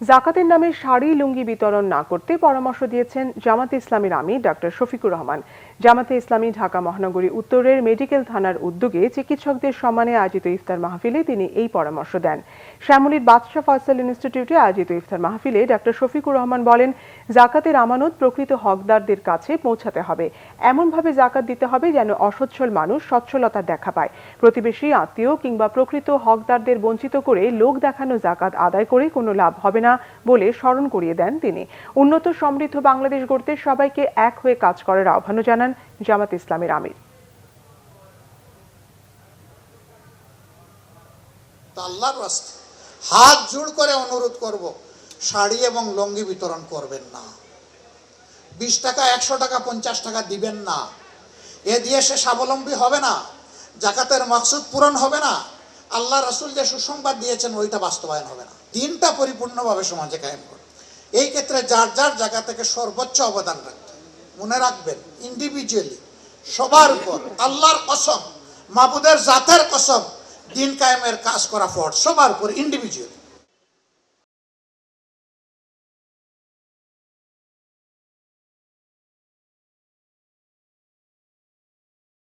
জাকাতের নামে শাড়ি লুঙ্গি বিতরণ না করতে পরামর্শ দিয়েছেন জামাতে ইসলামীর আমির ডক্টর শফিকুর রহমান। জামাতে ইসলামী ঢাকা মহানগরী উত্তরের মেডিকেল থানার উদ্যোগে চিকিৎসকদের সম্মানে আয়োজিত ইফতার মাহফিলে তিনি এই পরামর্শ দেন। শ্যামলীর বাদশাহ ফয়সাল ইনস্টিটিউটে আয়োজিত ইফতার মাহফিলে ডক্টর শফিকুর রহমান বলেন, জাকাতের আমানত প্রকৃত হকদারদের কাছে পৌঁছাতে হবে। এমনভাবে জাকাত দিতে হবে যেন অসচ্ছল মানুষ সচ্ছলতা দেখা পায়। প্রতিবেশী, আত্মীয় কিংবা প্রকৃত হকদারদের বঞ্চিত করে লোক দেখানো জাকাত আদায় করে কোনো লাভ হবে না বলে স্মরণ করিয়ে দেন তিনি। উন্নত সমৃদ্ধ বাংলাদেশ গড়তে সবাইকে এক হয়ে কাজ করার আহ্বান জানান জামাত ইসলামীর আমির। আল্লাহর রাস্তে হাত জোড় করে অনুরোধ করব, শাড়ি এবং লুঙ্গি বিতরণ করবেন না। 20 টাকা, 100 টাকা, 50 টাকা দিবেন না। এ দিয়ে সে স্বাবলম্বী হবে না, জাকাতের মাকসুদ পূরণ হবে না, আল্লাহ রাসূল যে সুসংবাদ দিয়েছেন ওইটা বাস্তবায়ন হবে না। দিনটা পরিপূর্ণভাবে সমাজে কায়েম করবে। এই ক্ষেত্রে যার যার জায়গা থেকে সর্বোচ্চ অবদান রাখতে মনে রাখবেন, ইন্ডিভিজুয়ালি সবার উপর আল্লাহর কসম, মাবুদের জাতের কসম, দিন কায়েমের কাজ করা ফরজ সবার উপর ইন্ডিভিজুয়াল।